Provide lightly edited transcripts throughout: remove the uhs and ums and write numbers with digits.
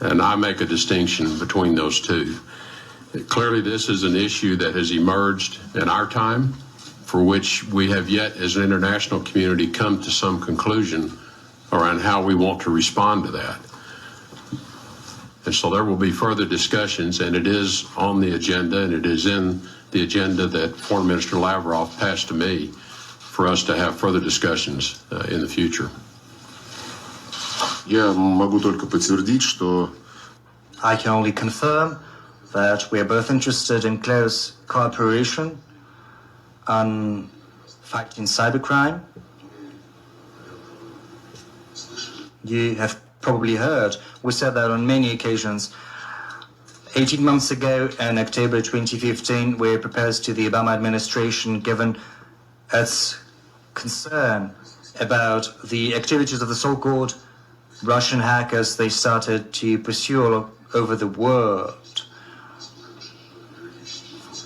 and I make a distinction between those two. Clearly, this is an issue that has emerged in our time, for which we have yet, as an international community, come to some conclusion around how we want to respond to that. And so there will be further discussions, and it is on the agenda, and it is in the agenda that Foreign Minister Lavrov passed to me for us to have further discussions in the future. Я могу только подтвердить, что I can only confirm that we are both interested in close cooperation on fighting cybercrime. You have probably heard, we said that on many occasions. 18 months ago, in October 2015, we proposed to the Obama administration, given its concern about the activities of the so-called Russian hackers they started to pursue all over the world.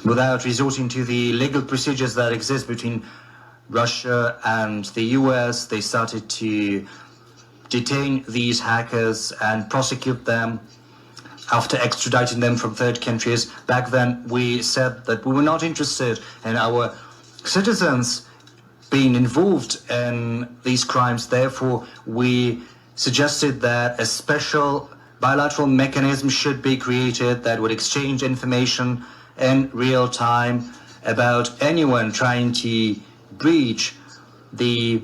Without resorting to the legal procedures that exist between Russia and the US, they started to detain these hackers and prosecute them after extraditing them from third countries. Back then, we said that we were not interested in our citizens being involved in these crimes. Therefore, we suggested that a special bilateral mechanism should be created that would exchange information in real time about anyone trying to breach the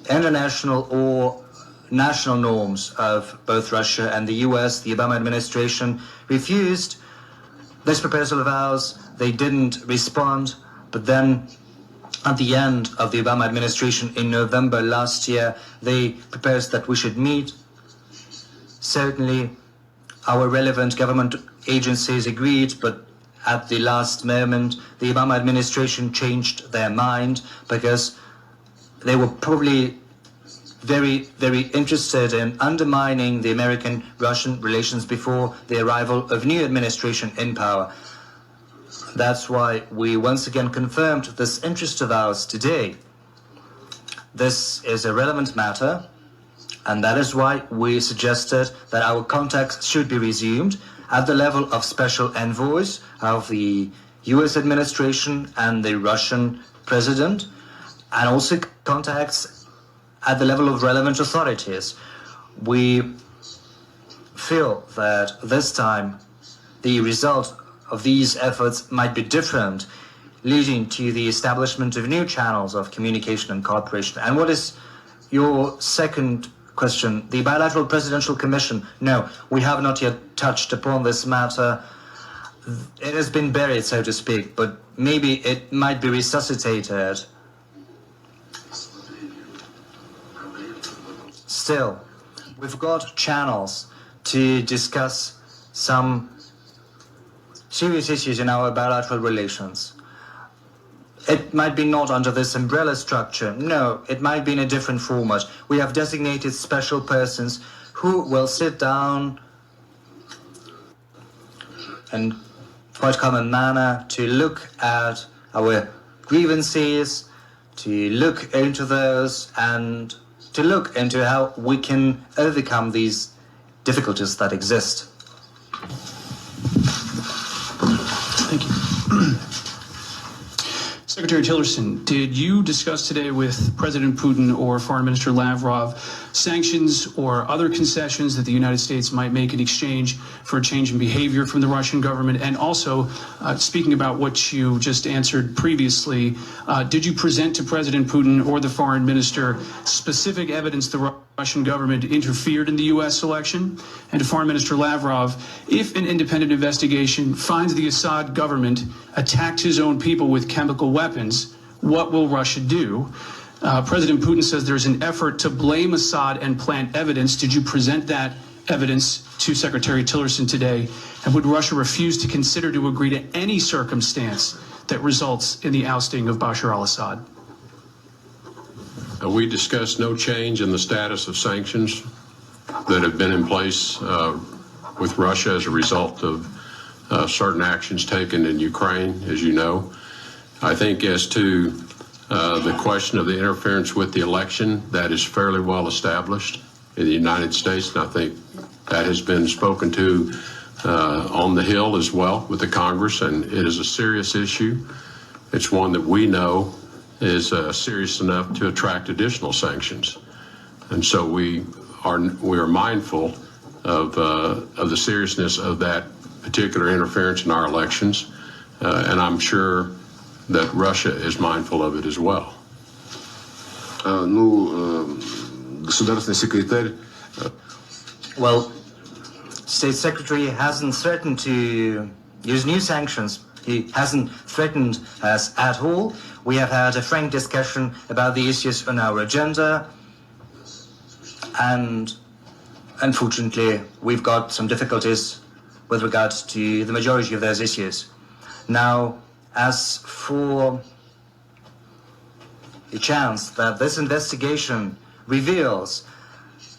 international or national norms of both Russia and the US. The Obama administration refused this proposal of ours. They didn't respond, but then at the end of the Obama administration in November last year, they proposed that we should meet. Certainly, our relevant government agencies agreed, but at the last moment, the Obama administration changed their mind because they were probably very, very interested in undermining the American-Russian relations before the arrival of new administration in power. That's why we once again confirmed this interest of ours today. This is a relevant matter, and that is why we suggested that our contacts should be resumed at the level of special envoys of the US administration and the Russian president, and also contacts at the level of relevant authorities. We feel that this time the result of these efforts might be different, leading to the establishment of new channels of communication and cooperation. And what is your second question? The Bilateral Presidential Commission? No, we have not yet touched upon this matter. It has been buried, so to speak, but maybe it might be resuscitated. Still, we've got channels to discuss some serious issues in our bilateral relations. It might be not under this umbrella structure. No, it might be in a different format. We have designated special persons who will sit down in quite common manner to look at our grievances, to look into those, and to look into how we can overcome these difficulties that exist. Thank you. Secretary Tillerson, did you discuss today with President Putin or Foreign Minister Lavrov sanctions or other concessions that the United States might make in exchange for a change in behavior from the Russian government? And also, speaking about what you just answered previously, did you present to President Putin or the foreign minister specific evidence the Russian government interfered in the U.S. election? And to Foreign Minister Lavrov, if an independent investigation finds the Assad government attacked his own people with chemical weapons, what will Russia do? President Putin says there's an effort to blame Assad and plant evidence. Did you present that evidence to Secretary Tillerson today? And would Russia refuse to consider to agree to any circumstance that results in the ousting of Bashar al-Assad? We discussed no change in the status of sanctions that have been in place with Russia as a result of certain actions taken in Ukraine, as you know. I think as to the question of the interference with the election, that is fairly well established in the United States, and I think That has been spoken to on the Hill as well with the Congress, and it is a serious issue. It's one that we know is serious enough to attract additional sanctions. And so we are mindful of the seriousness of that particular interference in our elections, and I'm sure that Russia is mindful of it as well. Государственный секретарь Well, State Secretary hasn't threatened to use new sanctions. He hasn't threatened us at all. We have had a frank discussion about the issues on our agenda, and unfortunately, we've got some difficulties with regards to the majority of those issues. Now, as for the chance that this investigation reveals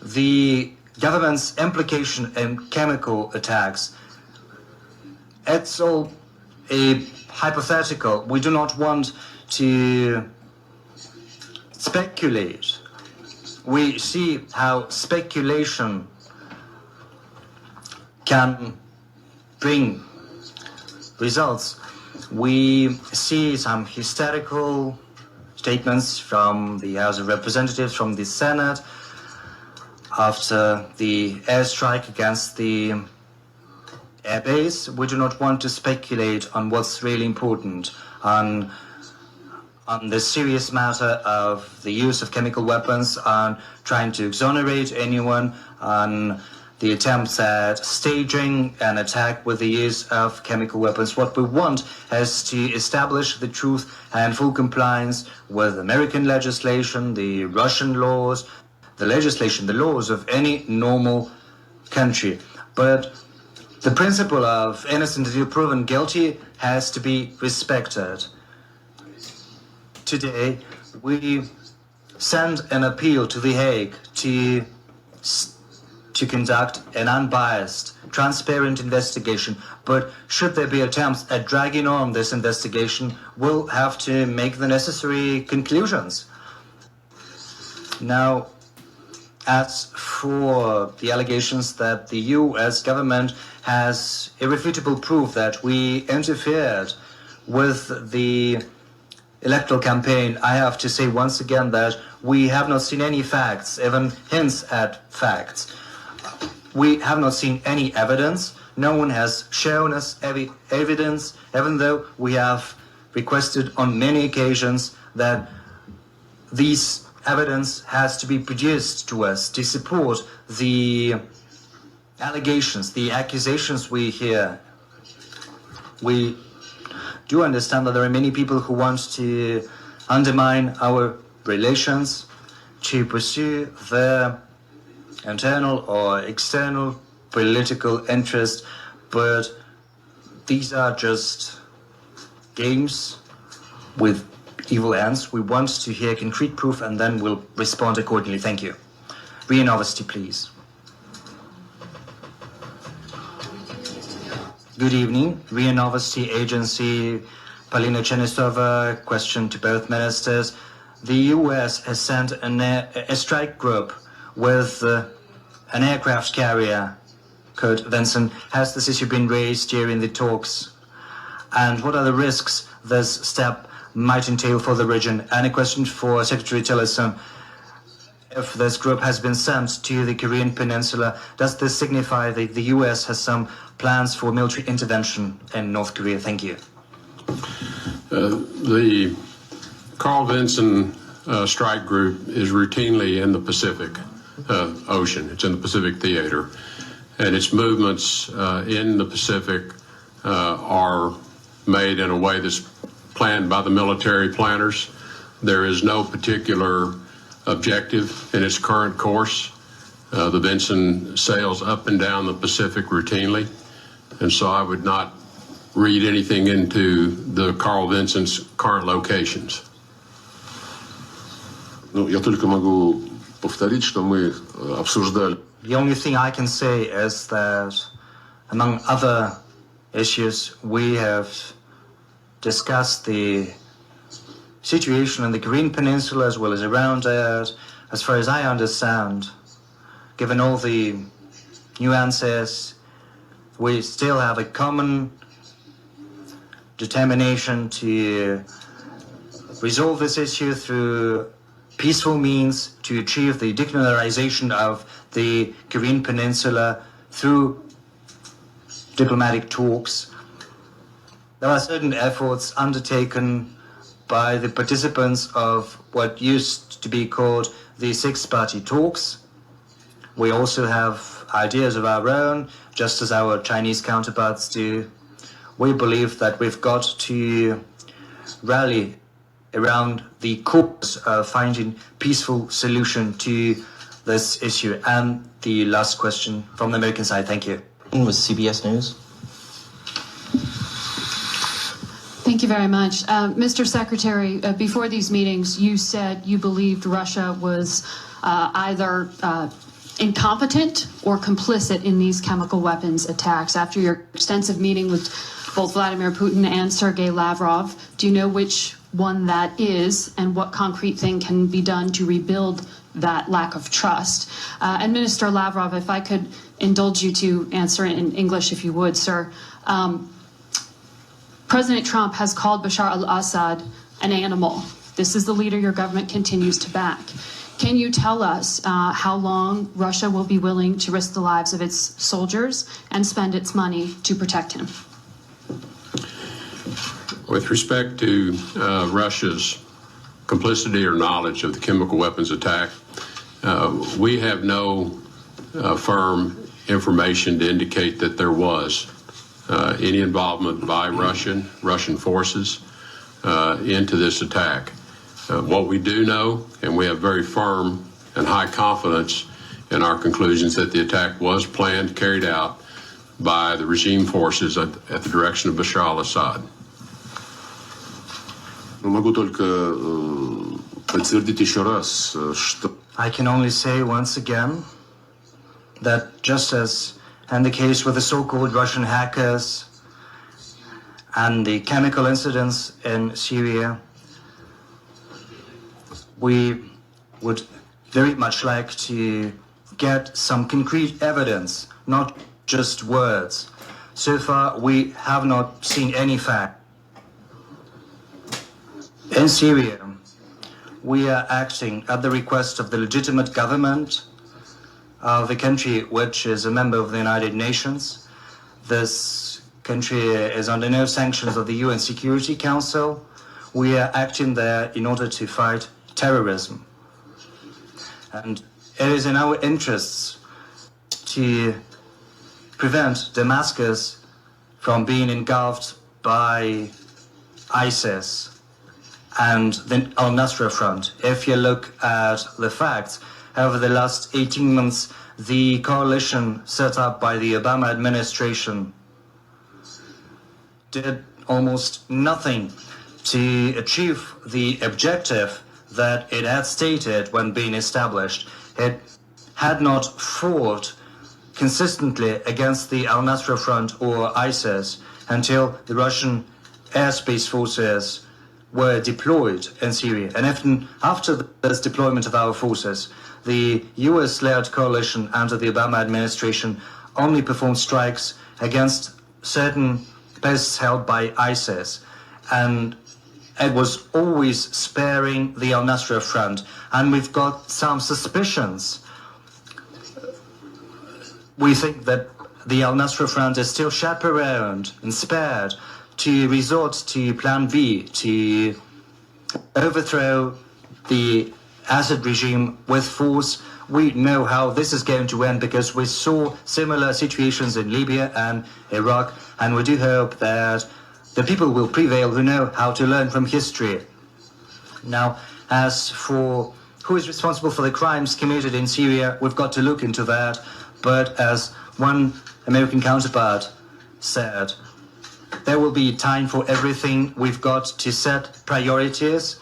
the government's implication in chemical attacks, it's all a hypothetical. We do not want to speculate. We see how speculation can bring results. We see some hysterical statements from the House of Representatives, from the Senate, after the airstrike against the airbase. We do not want to speculate on what's really important, on the serious matter of the use of chemical weapons, on trying to exonerate anyone, on the attempts at staging an attack with the use of chemical weapons. What we want is to establish the truth and full compliance with American legislation, the Russian laws, the legislation, the laws of any normal country. But the principle of innocent until proven guilty has to be respected. Today, we send an appeal to The Hague to conduct an unbiased, transparent investigation. But should there be attempts at dragging on this investigation, we'll have to make the necessary conclusions. Now, as for the allegations that the US government has irrefutable proof that we interfered with the electoral campaign, I have to say once again that we have not seen any facts, even hints at facts. We have not seen any evidence. No one has shown us any evidence, even though we have requested on many occasions that these evidence has to be produced to us to support the allegations, the accusations we hear. We do understand that there are many people who want to undermine our relations, to pursue their internal or external political interest, but these are just games with evil ends. We want to hear concrete proof, and then we'll respond accordingly. Thank you. Ria Novosti, please. Good evening. Ria Novosti Agency. Polina Chenisova. Question to both ministers. The US has sent a strike group with an aircraft carrier, Kurt Vinson. Has this issue been raised during the talks? And what are the risks this step might entail for the region? And a question for Secretary Tillerson. If this group has been sent to the Korean Peninsula, does this signify that the US has some plans for military intervention in North Korea? Thank you. The Carl Vinson strike group is routinely in the Pacific Ocean. It's in the Pacific Theater. And its movements in the Pacific are made in a way that's planned by the military planners. There is no particular objective in its current course. The Vinson sails up and down the Pacific routinely, and so I would not read anything into the Carl Vinson's current locations. Я только могу повторить, что мы обсуждали. The only thing I can say is that, among other issues, we have discussed the situation in the Korean Peninsula as well as around it. As far as I understand, given all the nuances. We still have a common determination to resolve this issue through peaceful means, to achieve the denuclearization of the Korean Peninsula through diplomatic talks. There are certain efforts undertaken by the participants of what used to be called the six-party talks. We also have ideas of our own, just as our Chinese counterparts do. We believe that we've got to rally around the cause of finding peaceful solution to this issue. And the last question from the American side, thank you. With CBS News. Thank you very much. Mr. Secretary, before these meetings, you said you believed Russia was either incompetent or complicit in these chemical weapons attacks. After your extensive meeting with both Vladimir Putin and Sergei Lavrov, do you know which one that is and what concrete thing can be done to rebuild that lack of trust? And Minister Lavrov, if I could indulge you to answer in English, if you would, sir. President Trump has called Bashar al-Assad an animal. This is the leader your government continues to back. Can you tell us how long Russia will be willing to risk the lives of its soldiers and spend its money to protect him? With respect to Russia's complicity or knowledge of the chemical weapons attack, we have no firm information to indicate that there was any involvement by Russian forces into this attack. What we do know, and we have very firm and high confidence in our conclusions, that the attack was planned, carried out by the regime forces at the direction of Bashar al-Assad. Могу только подтвердить еще раз, что I can only say once again that just as in the case with the so-called Russian hackers and the chemical incidents in Syria, we would very much like to get some concrete evidence, not just words. So far, we have not seen any fact. In Syria, we are acting at the request of the legitimate government of a country which is a member of the United Nations. This country is under no sanctions of the UN Security Council. We are acting there in order to fight terrorism. And it is in our interests to prevent Damascus from being engulfed by ISIS and the al-Nusra Front. If you look at the facts, over the last 18 months, the coalition set up by the Obama administration did almost nothing to achieve the objective that it had stated when being established. It had not fought consistently against the al-Nusra Front or ISIS until the Russian airspace forces were deployed in Syria. And even after this deployment of our forces, the US-led coalition under the Obama administration only performed strikes against certain posts held by ISIS. And it was always sparing the al-Nusra Front. And we've got some suspicions. We think that the al-Nusra Front is still chaperoned and spared to resort to Plan B, to overthrow the Assad regime with force. We know how this is going to end because we saw similar situations in Libya and Iraq, and we do hope that the people will prevail who know how to learn from history. Now, as for who is responsible for the crimes committed in Syria, we've got to look into that. But as one American counterpart said, there will be time for everything. We've got to set priorities.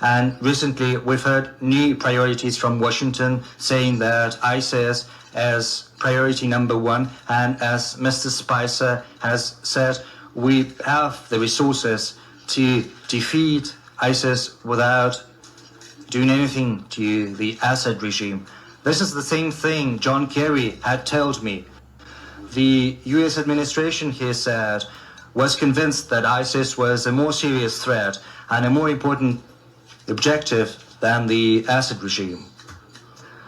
And recently we've heard new priorities from Washington saying that ISIS is priority number one. And as Mr. Spicer has said, we have the resources to defeat ISIS without doing anything to the Assad regime. This is the same thing John Kerry had told me the US administration, he said, was convinced that ISIS was a more serious threat and a more important objective than the Assad regime.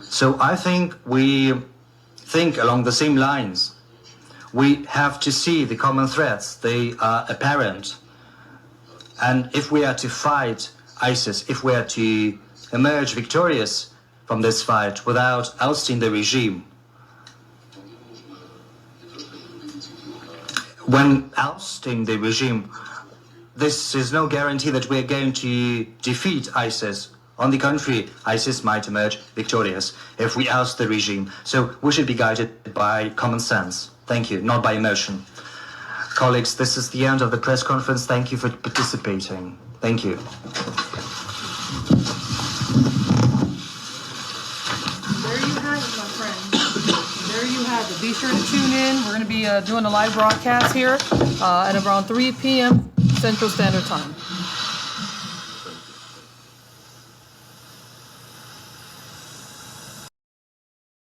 So I think we think along the same lines. We have to see the common threats. They are apparent. And if we are to fight ISIS, if we are to emerge victorious from this fight without ousting the regime, when ousting the regime, this is no guarantee that we're going to defeat ISIS. On the contrary, ISIS might emerge victorious if we oust the regime. So we should be guided by common sense. Thank you, not by emotion. Colleagues, this is the end of the press conference. Thank you for participating. Thank you. There you have it, my friends. There you have it. Be sure to tune in. We're going to be doing a live broadcast here at around 3 p.m. Central Standard Time.